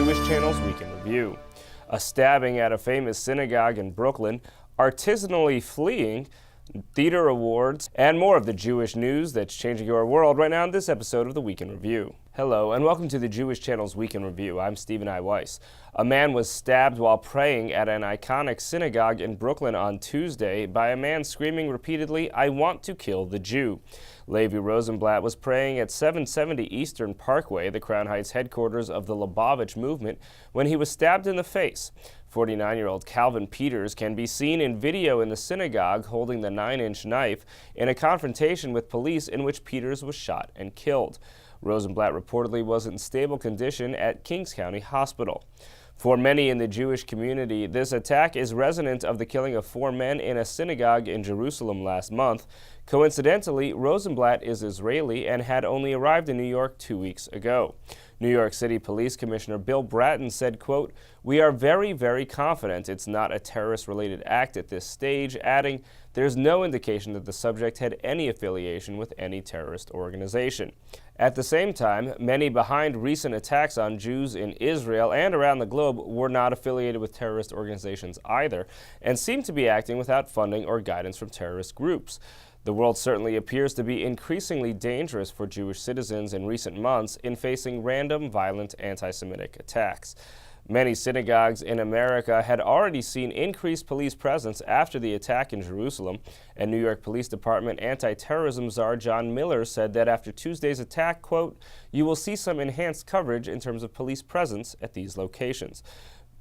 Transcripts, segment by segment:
Jewish Channel's Week in Review. A stabbing at a famous synagogue in Brooklyn, artisanally fleeing, theater awards, and more of the Jewish news that's changing your world right now in this episode of the Week in Review. Hello, and welcome to the Jewish Channel's Week in Review. I'm Stephen I. Weiss. A man was stabbed while praying at an iconic synagogue in Brooklyn on Tuesday by a man screaming repeatedly, "I want to kill the Jew." Levi Rosenblatt was praying at 770 Eastern Parkway, the Crown Heights headquarters of the Lubavitch movement, when he was stabbed in the face. 49-year-old Calvin Peters can be seen in video in the synagogue holding the 9-inch knife in a confrontation with police in which Peters was shot and killed. Rosenblatt reportedly was in stable condition at Kings County Hospital. For many in the Jewish community, this attack is resonant of the killing of 4 men in a synagogue in Jerusalem last month. Coincidentally, Rosenblatt is Israeli and had only arrived in New York 2 weeks ago. New York City Police Commissioner Bill Bratton said, quote, "We are very, very confident it's not a terrorist-related act at this stage," adding, "There's no indication that the subject had any affiliation with any terrorist organization." At the same time, many behind recent attacks on Jews in Israel and around the globe were not affiliated with terrorist organizations either, and seem to be acting without funding or guidance from terrorist groups. The world certainly appears to be increasingly dangerous for Jewish citizens in recent months in facing random, violent, anti-Semitic attacks. Many synagogues in America had already seen increased police presence after the attack in Jerusalem, and New York Police Department anti-terrorism czar John Miller said that after Tuesday's attack, quote, "You will see some enhanced coverage in terms of police presence at these locations."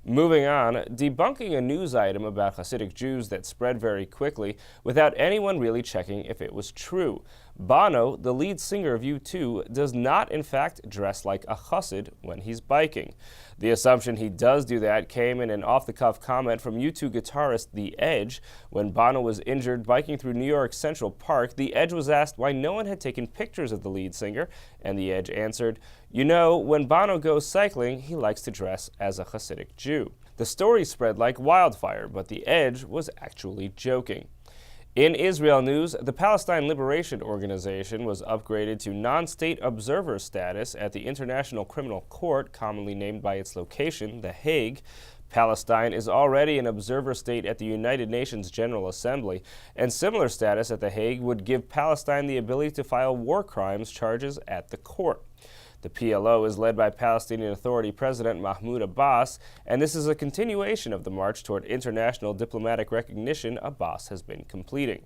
Moving on, debunking a news item about Hasidic Jews that spread very quickly without anyone really checking if it was true. Bono, the lead singer of U2, does not in fact dress like a Hasid when he's biking. The assumption he does do that came in an off-the-cuff comment from U2 guitarist The Edge. When Bono was injured biking through New York's Central Park, The Edge was asked why no one had taken pictures of the lead singer, and The Edge answered, "You know, when Bono goes cycling, he likes to dress as a Hasidic Jew." The story spread like wildfire, but The Edge was actually joking. In Israel news, the Palestine Liberation Organization was upgraded to non-state observer status at the International Criminal Court, commonly named by its location, The Hague. Palestine is already an observer state at the United Nations General Assembly, and similar status at The Hague would give Palestine the ability to file war crimes charges at the court. The PLO is led by Palestinian Authority President Mahmoud Abbas, and this is a continuation of the march toward international diplomatic recognition Abbas has been completing.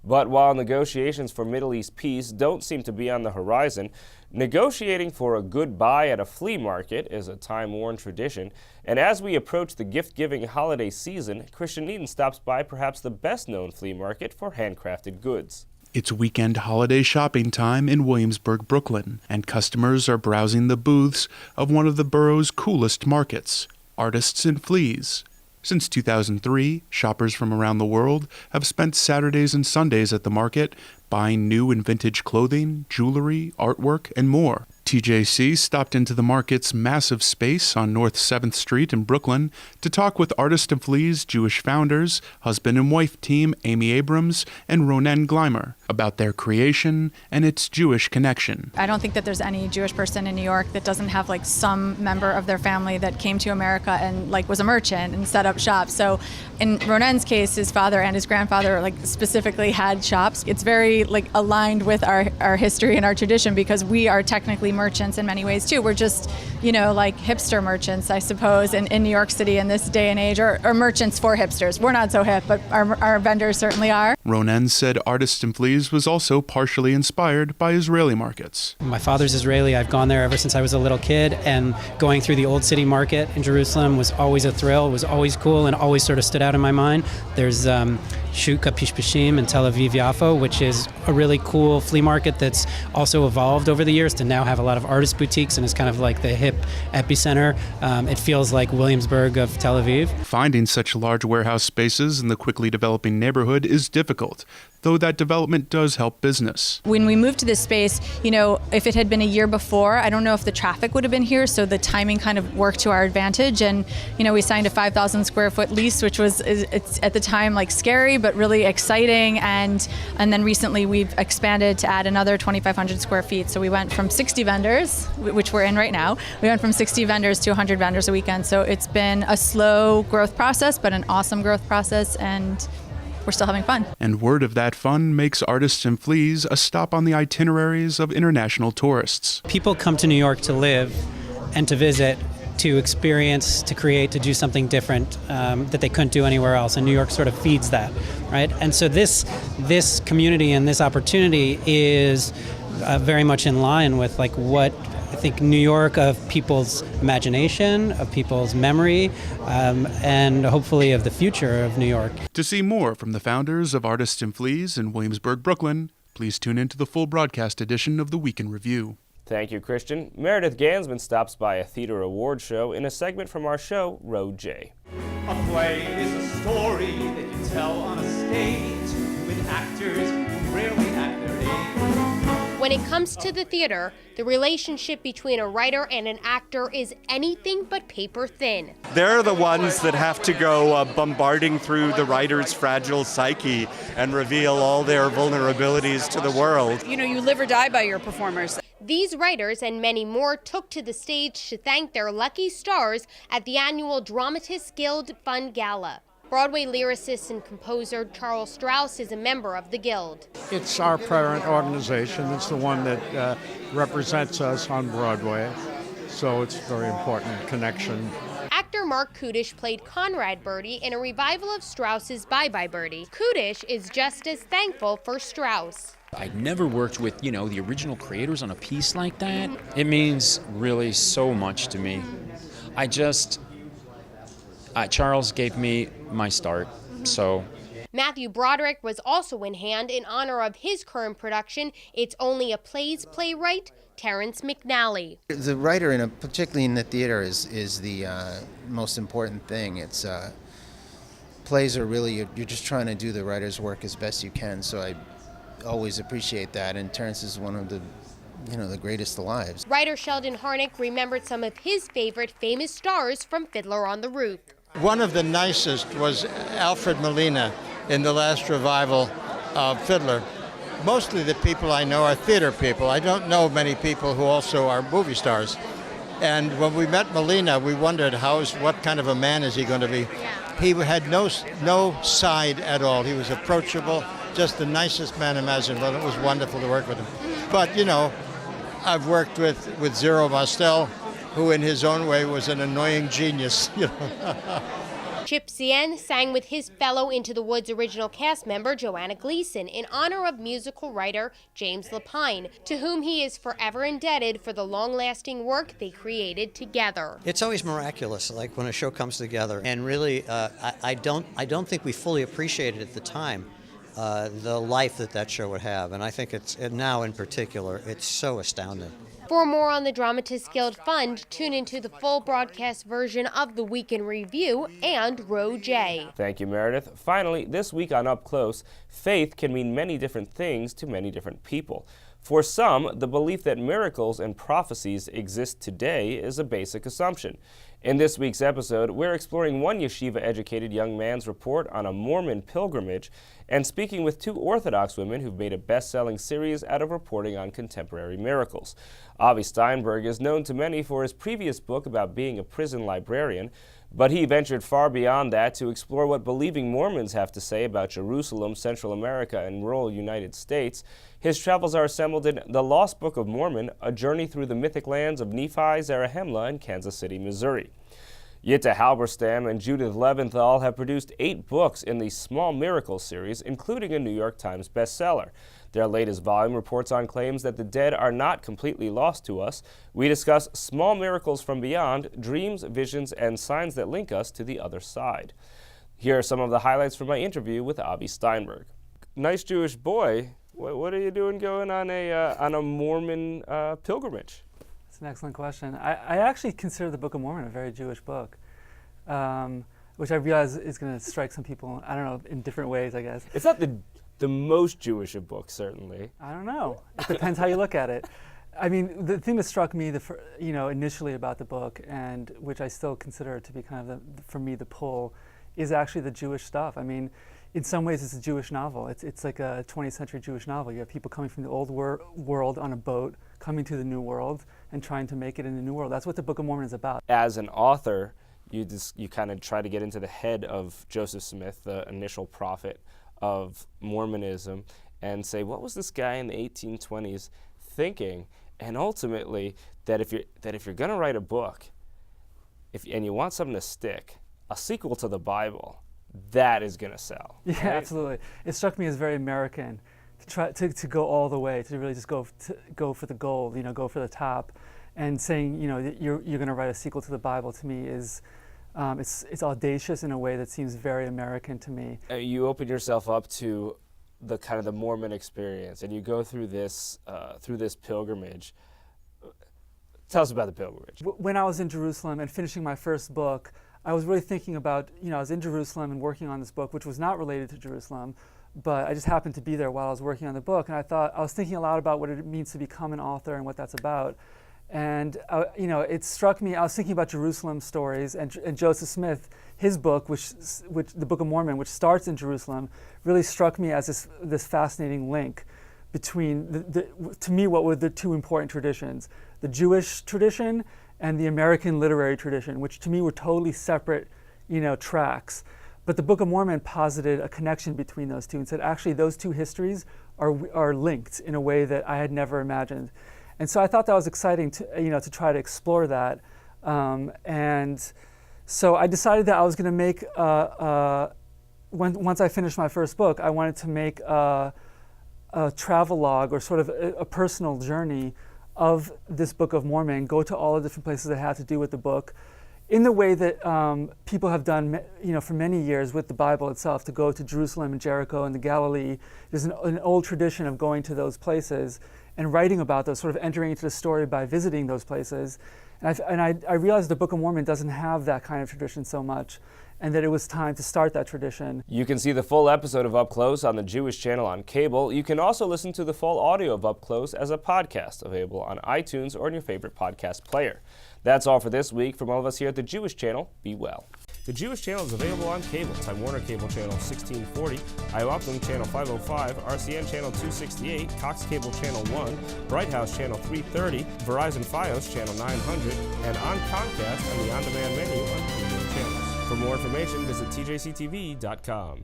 But while negotiations for Middle East peace don't seem to be on the horizon, negotiating for a good buy at a flea market is a time-worn tradition, and as we approach the gift-giving holiday season, Christian Eaton stops by perhaps the best-known flea market for handcrafted goods. It's weekend holiday shopping time in Williamsburg, Brooklyn, and customers are browsing the booths of one of the borough's coolest markets, Artists and Fleas. Since 2003, shoppers from around the world have spent Saturdays and Sundays at the market buying new and vintage clothing, jewelry, artwork, and more. TJC stopped into the market's massive space on North 7th Street in Brooklyn to talk with Artists and Fleas Jewish founders, husband and wife team Amy Abrams and Ronen Gleimer, about their creation and its Jewish connection. I don't think that there's any Jewish person in New York that doesn't have some member of their family that came to America and was a merchant and set up shop. So in Ronen's case, his father and his grandfather specifically had shops. It's very aligned with our history and our tradition because we are technically merchants in many ways too. We're just, hipster merchants, I suppose, in New York City in this day and age, or merchants for hipsters. We're not so hip, but our vendors certainly are. Ronen said Artists and Fleas was also partially inspired by Israeli markets. My father's Israeli. I've gone there ever since I was a little kid, and going through the Old City Market in Jerusalem was always a thrill, was always cool, and always sort of stood out in my mind. There's Shuk HaPishpishim in Tel Aviv Yafo, which is a really cool flea market that's also evolved over the years to now have a lot of artist boutiques and is kind of like the hip epicenter. It feels like Williamsburg of Tel Aviv. Finding such large warehouse spaces in the quickly developing neighborhood is difficult. though that development does help business. When we moved to this space, if it had been a year before, I don't know if the traffic would have been here, so the timing kind of worked to our advantage. And, we signed a 5,000 square foot lease, which was, it's at the time like scary, but really exciting. And then recently we've expanded to add another 2,500 square feet. So we went from 60 vendors, which we're in right now, we went from 60 vendors to 100 vendors a weekend. So it's been a slow growth process, but an awesome growth process. And we're still having fun. And word of that fun makes Artists and Fleas a stop on the itineraries of international tourists. People come to New York to live and to visit, to experience, to create, to do something different that they couldn't do anywhere else. And New York sort of feeds that, right? And so this community and this opportunity is very much in line with like what I think New York of people's imagination, of people's memory, and hopefully of the future of New York. To see more from the founders of Artists and Fleas in Williamsburg, Brooklyn, please tune in to the full broadcast edition of the Week in Review. Thank you, Christian. Meredith Gansman stops by a theater award show in a segment from our show, Row J. A play is a story that you tell on a stage with actors who rarely act their age. When it comes to the theater, the relationship between a writer and an actor is anything but paper thin. They're the ones that have to go bombarding through the writer's fragile psyche and reveal all their vulnerabilities to the world. You live or die by your performers. These writers and many more took to the stage to thank their lucky stars at the annual Dramatists Guild Fund Gala. Broadway lyricist and composer Charles Strauss is a member of the Guild. It's our parent organization. It's the one that represents us on Broadway, so it's a very important connection. Actor Mark Kudish played Conrad Birdie in a revival of Strauss's Bye Bye Birdie. Kudish is just as thankful for Strauss. I'd never worked with, the original creators on a piece like that. It means really so much to me. Charles gave me my start, so. Matthew Broderick was also in hand in honor of his current production, It's Only a Play's playwright, Terrence McNally. The writer, particularly in the theater, is the most important thing. It's plays are really, you're just trying to do the writer's work as best you can, so I always appreciate that, and Terrence is one of the greatest alive. Writer Sheldon Harnick remembered some of his favorite famous stars from Fiddler on the Roof. One of the nicest was Alfred Molina in the last revival of Fiddler. Mostly the people I know are theater people. I don't know many people who also are movie stars. And when we met Molina, we wondered what kind of a man is he going to be. He had no side at all. He was approachable, just the nicest man imaginable. It was wonderful to work with him. But, I've worked with Zero Mostel, who in his own way was an annoying genius. Chip Zien sang with his fellow Into the Woods original cast member Joanna Gleason in honor of musical writer James Lapine, to whom he is forever indebted for the long-lasting work they created together. It's always miraculous, like when a show comes together, and really, I don't think we fully appreciated at the time the life that show would have, and I think it's now in particular, it's so astounding. For more on the Dramatists Guild Fund, tune into the full broadcast version of the Week in Review and Row J. Thank you, Meredith. Finally, this week on Up Close, faith can mean many different things to many different people. For some, the belief that miracles and prophecies exist today is a basic assumption. In this week's episode, we're exploring one yeshiva-educated young man's report on a Mormon pilgrimage and speaking with two Orthodox women who've made a best-selling series out of reporting on contemporary miracles. Avi Steinberg is known to many for his previous book about being a prison librarian, but he ventured far beyond that to explore what believing Mormons have to say about Jerusalem, Central America, and rural United States. His travels are assembled in The Lost Book of Mormon, a journey through the mythic lands of Nephi, Zarahemla, and Kansas City, Missouri. Yitta Halberstam and Judith Leventhal have produced 8 books in the Small Miracles series, including a New York Times bestseller. Their latest volume reports on claims that the dead are not completely lost to us. We discuss small miracles from beyond, dreams, visions, and signs that link us to the other side. Here are some of the highlights from my interview with Avi Steinberg. Nice Jewish boy. What are you doing going on a Mormon pilgrimage? That's an excellent question. I actually consider the Book of Mormon a very Jewish book, which I realize is going to strike some people, I don't know, in different ways, I guess. It's not the the most Jewish of books, certainly. I don't know. It depends how you look at it. I mean, the thing that struck me, initially about the book, and which I still consider to be kind of, for me, the pull, is actually the Jewish stuff. I mean, in some ways, it's a Jewish novel. It's like a 20th century Jewish novel. You have people coming from the old world on a boat, coming to the new world, and trying to make it in the new world. That's what the Book of Mormon is about. As an author, you kind of try to get into the head of Joseph Smith, the initial prophet of Mormonism, and say, what was this guy in the 1820s thinking? And ultimately, that if you're going to write a book, and you want something to stick, a sequel to the Bible, that is going to sell. Yeah, right? Absolutely. It struck me as very American to try to go all the way, to really just go for the gold, go for the top, and saying, that you're going to write a sequel to the Bible, to me is it's audacious in a way that seems very American to me. You open yourself up to the kind of the Mormon experience, and you go through this pilgrimage. Tell us about the pilgrimage. When I was in Jerusalem and finishing my first book, I was really thinking about, I was in Jerusalem and working on this book, which was not related to Jerusalem, but I just happened to be there while I was working on the book, and I was thinking a lot about what it means to become an author and what that's about. And it struck me. I was thinking about Jerusalem stories, and Joseph Smith, his book, which the Book of Mormon, which starts in Jerusalem, really struck me as this fascinating link between to me, what were the two important traditions: the Jewish tradition and the American literary tradition, which to me were totally separate, tracks. But the Book of Mormon posited a connection between those two and said, actually, those two histories are linked in a way that I had never imagined. And so I thought that was exciting to try to explore that. And so I decided that I was going to make, once I finished my first book, I wanted to make a travel log, or sort of a personal journey of this Book of Mormon, go to all the different places that had to do with the book, in the way that people have done, for many years with the Bible itself, to go to Jerusalem and Jericho and the Galilee. There's an old tradition of going to those places and writing about those, sort of entering into the story by visiting those places. And I realized the Book of Mormon doesn't have that kind of tradition so much, and that it was time to start that tradition. You can see the full episode of Up Close on the Jewish Channel on cable. You can also listen to the full audio of Up Close as a podcast, available on iTunes or in your favorite podcast player. That's all for this week. From all of us here at the Jewish Channel, be well. The Jewish Channel is available on cable: Time Warner Cable Channel 1640, IOPLM Channel 505, RCN Channel 268, Cox Cable Channel 1, Bright House Channel 330, Verizon Fios Channel 900, and on Comcast and the on-demand menu on premium channels. For more information, visit tjctv.com.